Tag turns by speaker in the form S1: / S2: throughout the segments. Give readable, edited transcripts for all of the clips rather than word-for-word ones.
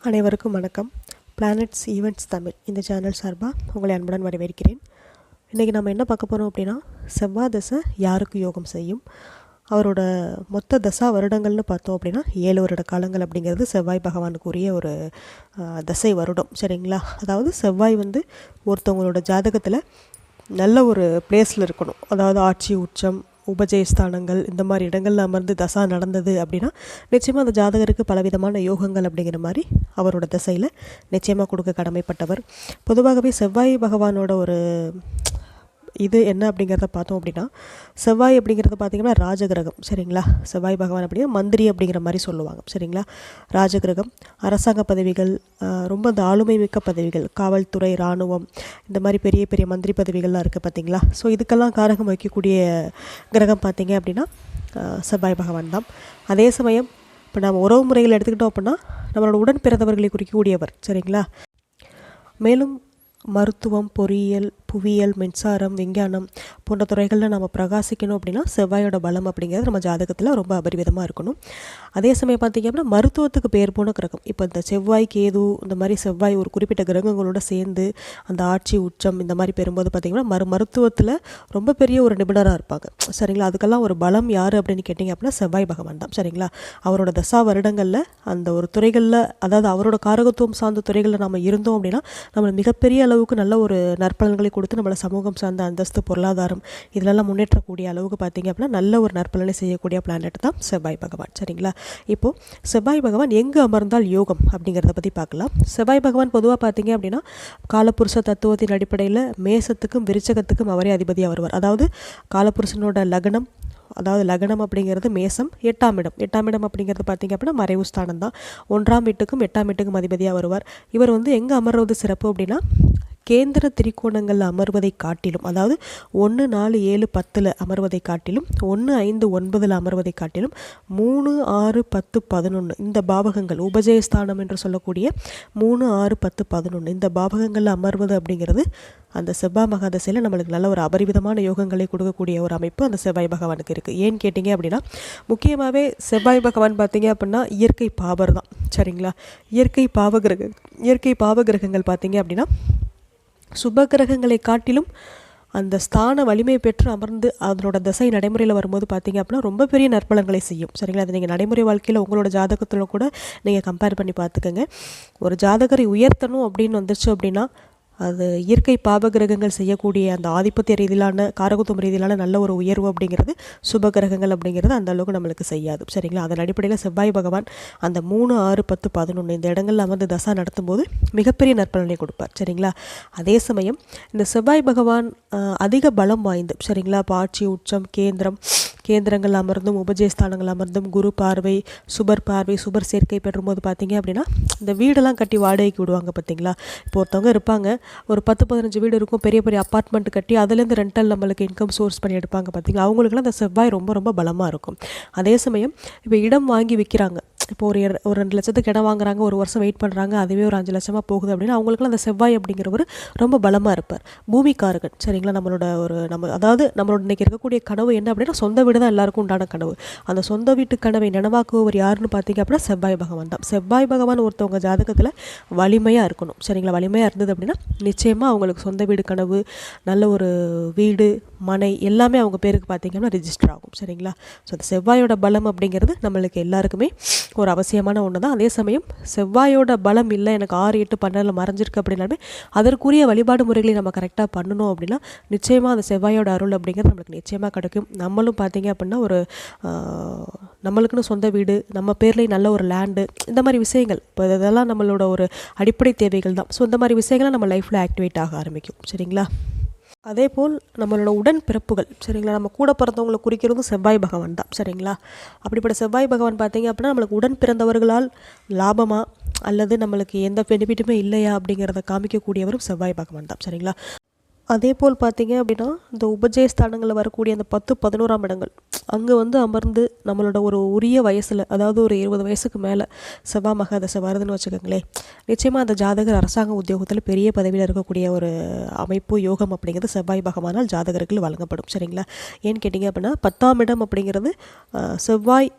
S1: அனைவருக்கும் வணக்கம். Planets events Tamil இந்த சேனல் சார்பாக உங்களை அன்புடன் வரவேற்கிறேன். இன்றைக்கி நம்ம என்ன பார்க்க போகிறோம் அப்படின்னா, செவ்வாய் தசை யாருக்கு யோகம் செய்யும், அவரோட மொத்த தசா வருடங்கள்னு பார்த்தோம் அப்படின்னா 7 வருட காலங்கள் அப்படிங்கிறது செவ்வாய் பகவானுக்குரிய ஒரு தசை வருடம். சரிங்களா? அதாவது செவ்வாய் ஒருத்தவங்களோட ஜாதகத்தில் நல்ல ஒரு பிளேஸில் இருக்கணும். அதாவது ஆட்சி, உச்சம், உபஜயஸ்தானங்கள் இந்த மாதிரி இடங்களில் அமர்ந்து தசா நடந்தது அப்படின்னா நிச்சயமாக அந்த ஜாதகருக்கு பலவிதமான யோகங்கள் அப்படிங்கிற மாதிரி அவரோட தசையில் நிச்சயமாக கொடுக்க கடமைப்பட்டவர். பொதுவாகவே செவ்வாய் பகவானோட ஒரு இது என்ன அப்படிங்கிறத பார்த்தோம் அப்படின்னா, செவ்வாய் அப்படிங்கிறத பார்த்திங்கன்னா ராஜகிரகம். சரிங்களா? செவ்வாய் பகவான் அப்படின்னா மந்திரி அப்படிங்கிற மாதிரி சொல்லுவாங்க. சரிங்களா? ராஜகிரகம், அரசாங்க பதவிகள், ரொம்ப அந்த ஆளுமை மிக்க பதவிகள், காவல்துறை, இராணுவம், இந்த மாதிரி பெரிய பெரிய மந்திரி பதவிகள்லாம் இருக்குது பார்த்திங்களா. ஸோ இதுக்கெல்லாம் காரகம் வைக்கக்கூடிய கிரகம் பார்த்திங்க அப்படின்னா செவ்வாய் பகவான் தான். அதே சமயம் இப்போ நம்ம உறவு முறைகள் எடுத்துக்கிட்டோம் அப்படின்னா நம்மளோட உடன் பிறந்தவர்களை குறிக்கக்கூடியவர். சரிங்களா? மேலும் மருத்துவம், பொறியியல், புவியியல், மின்சாரம், விஞ்ஞானம் போன்ற துறைகளில் நம்ம பிரகாசிக்கணும் அப்படின்னா செவ்வாயோட பலம் அப்படிங்கிறது நம்ம ஜாதகத்தில் ரொம்ப அபரிவிதமாக இருக்கணும். அதே சமயம் பார்த்திங்க அப்படின்னா மருத்துவத்துக்கு பேர் போன கிரகம். இப்போ இந்த செவ்வாய், கேது, இந்த மாதிரி செவ்வாய் ஒரு குறிப்பிட்ட கிரகங்களோட சேர்ந்து அந்த ஆட்சி, உச்சம் இந்த மாதிரி பெறும்போது பார்த்திங்கன்னா மருத்துவத்தில் ரொம்ப பெரிய ஒரு நிபுணராக இருப்பாங்க. சரிங்களா? அதுக்கெல்லாம் ஒரு பலம் யார் அப்படின்னு கேட்டிங்க அப்படின்னா செவ்வாய் பகவான் தான். சரிங்களா? அவரோட தசா வருடங்களில் அந்த ஒரு துறைகளில், அதாவது அவரோட காரகத்துவம் சார்ந்த துறைகளில் நம்ம இருந்தோம் அப்படின்னா நம்ம மிகப்பெரிய அளவுக்கு நல்ல ஒரு நற்பலன்களை கொடுத்து நம்மளை சமூகம் சார்ந்த அந்தஸ்து, பொருளாதாரம் இதிலெல்லாம் முன்னேற்றக்கூடிய அளவுக்கு பார்த்திங்க அப்படின்னா நல்ல ஒரு நற்பலனை செய்யக்கூடிய பிளானட் தான் செவ்வாய் பகவான். சரிங்களா? இப்போது செவ்வாய் பகவான் எங்கு அமர்ந்தால் யோகம் அப்படிங்கிறத பற்றி பார்க்கலாம். செவ்வாய் பகவான் பொதுவாக பார்த்திங்க அப்படின்னா காலபுருஷ தத்துவத்தின் அடிப்படையில் மேசத்துக்கும் விருச்சகத்துக்கும் அவரே அதிபதியாக வருவார். அதாவது காலபுருஷனோட லக்னம், அதாவது லக்னம் அப்படிங்கிறது மேசம், 8ஆம் இடம். 8ஆம் இடம் அப்படிங்கிறது பார்த்திங்க அப்படின்னா மறைவு ஸ்தானம் தான். 1ஆம் வீட்டுக்கும் 8ஆம் வீட்டுக்கும் அதிபதியாக வருவார். இவர் எங்கே அமர்வது சிறப்பு அப்படின்னா கேந்திர திரிகோணங்களில் அமர்வதை காட்டிலும், அதாவது 1, 4, 7, 10 அமர்வதை காட்டிலும், 1, 5, 9 அமர்வதை காட்டிலும் 3, 6, 10, 11 இந்த பாவகங்கள், உபஜயஸ்தானம் என்று சொல்லக்கூடிய 3, 6, 10, 11 இந்த பாவகங்களில் அமர்வது அப்படிங்கிறது அந்த செவ்வாய் மகாதசையில் நம்மளுக்கு நல்ல ஒரு அபரிவிதமான யோகங்களை கொடுக்கக்கூடிய ஒரு அமைப்பு அந்த செவ்வாய் பகவானுக்கு இருக்குது. ஏன்னு கேட்டிங்க அப்படின்னா முக்கியமாகவே செவ்வாய் பகவான் பார்த்திங்க அப்படின்னா இயற்கை பாவர் தான். சரிங்களா? இயற்கை பாவகிரகங்கள் பார்த்திங்க அப்படின்னா சுபகிரகங்களை காட்டிலும் அந்த ஸ்தான வலிமை பெற்று அமர்ந்து அதனோட தசை நடைமுறையில் வரும்போது பார்த்திங்க அப்படின்னா ரொம்ப பெரிய நற்பலன்களை செய்யும். சரிங்களா? அது நீங்கள் நடைமுறை வாழ்க்கையில் உங்களோட ஜாதகத்தில் கூட நீங்கள் கம்பேர் பண்ணி பார்த்துக்கோங்க. ஒரு ஜாதகரை உயர்த்தணும் அப்படின்னு வந்துச்சு அப்படின்னா அது இயற்கை பாபகிரகங்கள் செய்யக்கூடிய அந்த ஆதிபத்திய ரீதியிலான, காரகத்துவம் ரீதியிலான நல்ல ஒரு உயர்வு அப்படிங்கிறது சுபகிரகங்கள் அப்படிங்கிறது அந்த அளவுக்கு நம்மளுக்கு செய்யாது. சரிங்களா? அதன் அடிப்படையில் செவ்வாய் பகவான் அந்த 3, 6, 10, 11 இந்த இடங்களில் அமர்ந்து தசா நடத்தும்போது மிகப்பெரிய நற்பலனை கொடுப்பார். சரிங்களா? அதே சமயம் இந்த செவ்வாய் பகவான் அதிக பலம் வாய்ந்து, சரிங்களா, இப்போ ஆட்சி, உச்சம், கேந்திரங்கள் அமர்ந்தும், உபஜயஸ்தானங்கள் அமர்ந்தும், குரு பார்வை, சுபர் பார்வை, சுபர் சேர்க்கை பெறும்போது பார்த்திங்க அப்படின்னா இந்த வீடெல்லாம் கட்டி வாடகைக்கு விடுவாங்க பார்த்திங்களா. இப்போ ஒருத்தவங்க இருப்பாங்க, ஒரு 10-15 வீடு இருக்கும், பெரிய பெரிய அப்பார்ட்மெண்ட் கட்டி அதுலேருந்து ரெண்டல் நம்மளுக்கு இன்கம் சோர்ஸ் பண்ணி எடுப்பாங்க பார்த்திங்களா. அவங்களுக்குலாம் அந்த செவ்வாய் ரொம்ப ரொம்ப பலமாக இருக்கும். அதே சமயம் இப்போ இடம் வாங்கி விற்கிறாங்க, இப்போ ஒரு 2 லட்சத்துக்கு இடம் வாங்குறாங்க, ஒரு வருஷம் வெயிட் பண்ணுறாங்க, அதுவே ஒரு 5 லட்சமாக போகுது அப்படின்னா அவங்களுக்குலாம் அந்த செவ்வாய் அப்படிங்கிறவர் ரொம்ப பலமாக இருப்பார். பூமிக்காரகன். சரிங்களா? அதாவது நம்மளோட இன்றைக்கி இருக்கக்கூடிய கனவு என்ன அப்படின்னா சொந்த வீடு தான் எல்லாருக்கும் உண்டான கனவு. அந்த சொந்த வீட்டு கனவை நினைவாக்குவர் யாருன்னு பார்த்தீங்க அப்படின்னா செவ்வாய் பகவான் தான். செவ்வாய் பகவான் ஒருத்தவங்க ஜாதகத்தில் வலிமையாக இருக்கணும். சரிங்களா? வலிமையாக இருந்தது அப்படின்னா நிச்சயமாக அவங்களுக்கு சொந்த வீடு கனவு, நல்ல ஒரு வீடு, மனை எல்லாமே அவங்க பேருக்கு பார்த்திங்கன்னா ரிஜிஸ்டர் ஆகும். சரிங்களா? ஸோ அந்த செவ்வாயோட பலம் அப்படிங்கிறது நம்மளுக்கு எல்லாருக்குமே ஒரு அவசியமான ஒன்று தான். அதே சமயம் செவ்வாயோட பலம் இல்லை, எனக்கு 6, 8, 12 மறைஞ்சிருக்கு அப்படின்னாலுமே அதற்குரிய வழிபாடு முறைகளை நம்ம கரெக்டாக பண்ணணும் அப்படின்னா நிச்சயமாக அந்த செவ்வாயோட அருள் அப்படிங்கிறது நம்மளுக்கு நிச்சயமாக கிடைக்கும். நம்மளும் பார்த்திங்க அப்படின்னா ஒரு நம்மளுக்குன்னு சொந்த வீடு, நம்ம பேரில் நல்ல ஒரு லேண்டு, இந்த மாதிரி விஷயங்கள், இப்போ இதெல்லாம் நம்மளோட ஒரு அடிப்படை தேவைகள் தான். ஸோ இந்த மாதிரி விஷயங்களை நம்ம லைஃப்பில் ஆக்டிவேட் ஆக ஆரம்பிக்கும். சரிங்களா? அதே போல் நம்மளோட உடன் பிறப்புகள், சரிங்களா, நம்ம கூட பிறந்தவங்களை குறிக்கிறதும் செவ்வாய் பகவான் தான். சரிங்களா? அப்படிப்பட்ட செவ்வாய் பகவான் பார்த்திங்க அப்படின்னா நம்மளுக்கு உடன் பிறந்தவர்களால் லாபமாக அல்லது நம்மளுக்கு எந்த பெனிஃபிட்டுமே இல்லையா அப்படிங்கிறத காமிக்கக்கூடியவரும் செவ்வாய் பகவான் தான். சரிங்களா? அதே போல் பார்த்திங்க அப்படின்னா இந்த உபஜயஸ்தானங்களில் வரக்கூடிய அந்த 10, 11ஆம் இடங்கள் அங்கே அமர்ந்து நம்மளோட ஒரு உரிய வயசில், அதாவது ஒரு 20 வயசுக்கு மேலே செவ்வாய் மகாதசை வருதுன்னு வச்சுக்கோங்களேன், நிச்சயமாக அந்த ஜாதகர் அரசாங்க உத்தியோகத்தில் பெரிய பதவியில் இருக்கக்கூடிய ஒரு அமைப்பு, யோகம் அப்படிங்கிறது செவ்வாய் பகவானால் ஜாதகர்கள் வழங்கப்படும். சரிங்களா? ஏன்னு கேட்டிங்க அப்படின்னா 10ஆம் இடம் அப்படிங்கிறது செவ்வாய்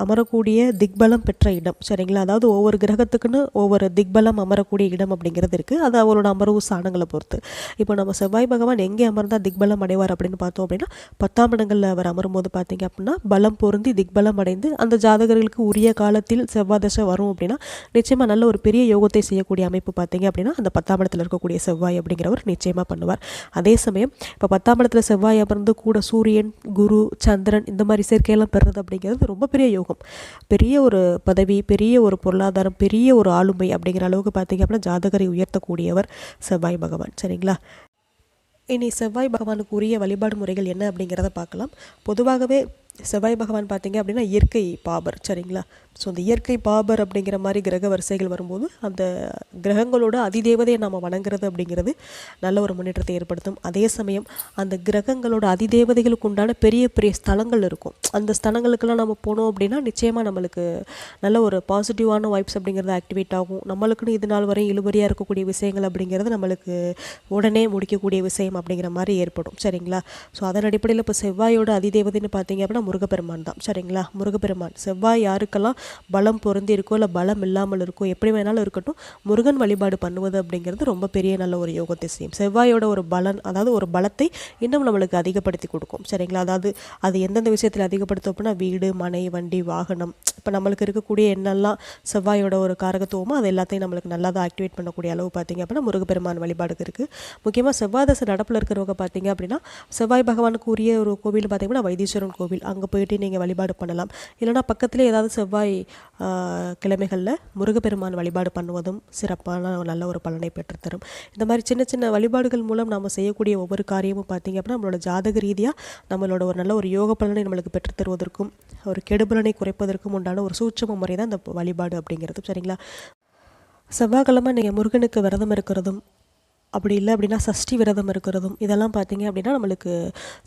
S1: அமரக்கூடிய திக்பலம் பெற்ற இடம் சரிங்களா. அதாவது ஒவ்வொரு கிரகத்துக்குன்னு ஒவ்வொரு திக்பலம் அமரக்கூடிய இடம் அப்படிங்கிறது இருக்குது. அது அவரோட அமர்வு ஸ்தானங்களை பொறுத்து. இப்போ நம்ம செவ்வாய் பகவான் எங்கே அமர்ந்தால் திக்பலம் அடைவார் அப்படின்னு பார்த்தோம் அப்படின்னா 10ஆம் இடங்களில் அவர் அமரும்போது பார்த்தீங்க அப்படின்னா பலம் பொருந்தி திக்பலம் அடைந்து அந்த ஜாதகர்களுக்கு உரிய காலத்தில் செவ்வாய் தசை வரும் அப்படின்னா நிச்சயமாக நல்ல ஒரு பெரிய யோகத்தை செய்யக்கூடிய அமைப்பு பார்த்தீங்க அப்படின்னா அந்த 10ஆம் இடத்துல இருக்கக்கூடிய செவ்வாய் அப்படிங்கிறவர் நிச்சயமாக பண்ணுவார். அதே சமயம் இப்போ 10ஆம் இடத்துல செவ்வாய் அமர்ந்து கூட சூரியன், குரு, சந்திரன் இந்த மாதிரி சேர்க்கையெல்லாம் பெறுறது அப்படிங்கிறது ரொம்ப பெரிய யோகம். பெரிய ஒரு பதவி, பெரிய ஒரு பொருளாதாரம், பெரிய ஒரு ஆளுமை அப்படிங்கிற அளவுக்கு பார்த்தீங்க அப்படின்னா ஜாதகரை உயர்த்தக்கூடியவர் செவ்வாய் பகவான் சரிங்களா. இனி செவ்வாய் பகவானுக்கு உரிய வழிபாடு முறைகள் என்ன அப்படிங்கிறத பார்க்கலாம். பொதுவாகவே செவ்வாய் பகவான் பார்த்தீங்க அப்படின்னா இயற்கை பாபர் சரிங்களா. ஸோ அந்த இயற்கை பாபர் அப்படிங்கிற மாதிரி கிரக வரிசைகள் வரும்போது அந்த கிரகங்களோட அதிதேவதையை நாம் வணங்குறது அப்படிங்கிறது நல்ல ஒரு முன்னேற்றத்தை ஏற்படுத்தும். அதே சமயம் அந்த கிரகங்களோட அதிதேவதைகளுக்கு உண்டான பெரிய பெரிய ஸ்தலங்கள் இருக்கும். அந்த ஸ்தலங்களுக்கெல்லாம் நம்ம போனோம் அப்படின்னா நிச்சயமாக நம்மளுக்கு நல்ல ஒரு பாசிட்டிவான வைப்ஸ் அப்படிங்கிறது ஆக்டிவேட் ஆகும். நம்மளுக்குன்னு இது நாள் வரையும் இழுபறியாக இருக்கக்கூடிய விஷயங்கள் அப்படிங்கிறது நம்மளுக்கு உடனே முடிக்கக்கூடிய விஷயம் அப்படிங்கிற மாதிரி ஏற்படும் சரிங்களா. ஸோ அதன் அடிப்படையில் இப்போ செவ்வாயோட அதிதேவதைன்னு பார்த்தீங்க அப்படின்னா முருகப்பெருமான் தான் சரிங்களா. முருகப்பெருமான் செவ்வாய் யாருக்கெல்லாம் பலம் பொருந்தி இருக்கோ இல்லை பலம் இல்லாமல் இருக்கோ எப்படி வேணாலும் இருக்கட்டும், முருகன் வழிபாடு பண்ணுவது அப்படிங்கிறது ரொம்ப பெரிய நல்ல ஒரு யோகத்தை செய்யும். செவ்வாயோட ஒரு பலன், அதாவது ஒரு பலத்தை இன்னும் நம்மளுக்கு அதிகப்படுத்தி கொடுக்கும் சரிங்களா. அதாவது அது எந்தெந்த விஷயத்தில் அதிகப்படுத்தும் அப்படின்னா வீடு, மனை, வண்டி, வாகனம், இப்போ நம்மளுக்கு இருக்கக்கூடிய என்னெல்லாம் செவ்வாயோட ஒரு காரகத்துவமோ அது எல்லாத்தையும் நம்மளுக்கு நல்லா தான் ஆக்டிவேட் பண்ணக்கூடிய அளவு பார்த்திங்க அப்படின்னா முருகப்பெருமான் வழிபாடுக்கு இருக்குது. முக்கியமாக செவ்வாய் தசை நடப்பில் இருக்கிறவங்க பார்த்திங்க அப்படின்னா செவ்வாய் பகவானுக்கு உரிய ஒரு கோவில் பார்த்திங்கன்னா வைத்தீஸ்வரன் கோவில், அங்கே போயிட்டு நீங்கள் வழிபாடு பண்ணலாம். இல்லைனா பக்கத்திலே ஏதாவது செவ்வாய் கிழமைகளில் முருகப்பெருமான் வழிபாடு பண்ணுவதும் சிறப்பான நல்ல ஒரு பலனை பெற்றுத்தரும். இந்த மாதிரி சின்ன சின்ன வழிபாடுகள் மூலம் நாம் செய்யக்கூடிய ஒவ்வொரு காரியமும் பார்த்திங்க அப்படின்னா நம்மளோட ஜாதக ரீதியாக நம்மளோட ஒரு நல்ல ஒரு யோக பலனை நம்மளுக்கு பெற்றுத்தருவதற்கும் ஒரு கெடுபலனை குறைப்பதற்கும் உண்டான ஒரு சூட்சம முறை தான் இந்த வழிபாடு அப்படிங்கிறது சரிங்களா. செவ்வாய்க்கிழமை நீங்கள் முருகனுக்கு விரதம் இருக்கிறதும் அப்படி இல்லை அப்படின்னா சஷ்டி விரதம் இருக்கிறதும் இதெல்லாம் பார்த்தீங்க அப்படின்னா நம்மளுக்கு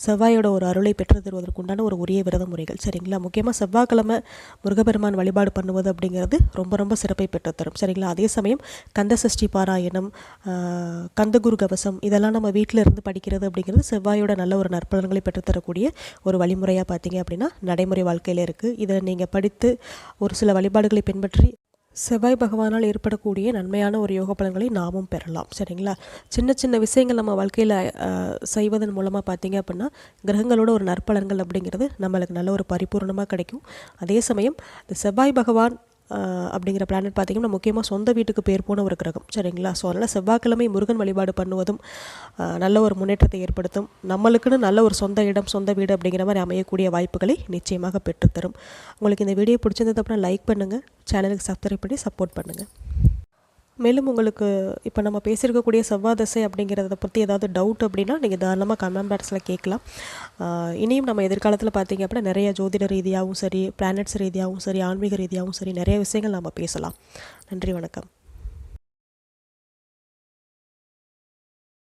S1: செவ்வாயோட ஒரு அருளை பெற்று தருவதற்கு உண்டான ஒரு உரிய விரத முறைகள் சரிங்களா. முக்கியமாக செவ்வாய்க்கிழமை முருகப்பெருமான் வழிபாடு பண்ணுவது அப்படிங்கிறது ரொம்ப ரொம்ப சிறப்பை பெற்றுத்தரும் சரிங்களா. அதே சமயம் கந்த சஷ்டி பாராயணம், கந்தகுரு கவசம் இதெல்லாம் நம்ம வீட்டில் இருந்து படிக்கிறது அப்படிங்கிறது செவ்வாயோட நல்ல ஒரு நற்பலன்களை பெற்றுத்தரக்கூடிய ஒரு வழிமுறையாக பார்த்தீங்க அப்படின்னா நடைமுறை வாழ்க்கையில் இருக்குது. இதை நீங்கள் படித்து ஒரு சில வழிபாடுகளை பின்பற்றி செவ்வாய் பகவானால் ஏற்படக்கூடிய நன்மையான ஒரு யோக பலன்களை நாமும் பெறலாம் சரிங்களா. சின்ன சின்ன விஷயங்கள் நம்ம வாழ்க்கையில் செய்வதன் மூலமாக பார்த்தீங்க அப்படின்னா கிரகங்களோட ஒரு நற்பலன்கள் அப்படிங்கிறது நம்மளுக்கு நல்ல ஒரு பரிபூர்ணமாக கிடைக்கும். அதே சமயம் இந்த செவ்வாய் பகவான் அப்படிங்கிற பிளானட் பார்த்திங்கன்னா முக்கியமாக சொந்த வீட்டுக்கு பேர் போன ஒரு கிரகம் சரிங்களா. ஸோ அதனால் செவ்வாய்க்கிழமை முருகன் வழிபாடு பண்ணுவதும் நல்ல ஒரு முன்னேற்றத்தை ஏற்படுத்தும். நம்மளுக்குன்னு நல்ல ஒரு சொந்த இடம், சொந்த வீடு அப்படிங்கிற மாதிரி அமையக்கூடிய வாய்ப்புகளை நிச்சயமாக பெற்றுத்தரும். உங்களுக்கு இந்த வீடியோ பிடிச்சிருந்தது அப்படின்னா லைக் பண்ணுங்கள், சேனலுக்கு சப்ஸ்கிரைப் பண்ணி சப்போர்ட் பண்ணுங்கள். மேலும் உங்களுக்கு இப்போ நம்ம பேசியிருக்கக்கூடிய செவ்வாய் தசை அப்படிங்கிறத பற்றி ஏதாவது டவுட் அப்படின்னா நீங்கள் தாராளமாக கமெண்ட் பாக்ஸில் கேட்கலாம். இனியும் நம்ம எதிர்காலத்தில் பார்த்திங்க அப்படின்னா நிறைய ஜோதிட ரீதியாகவும் சரி, பிளானட்ஸ் ரீதியாகவும் சரி, ஆன்மீக ரீதியாகவும் சரி நிறைய விஷயங்கள் நம்ம பேசலாம். நன்றி, வணக்கம்.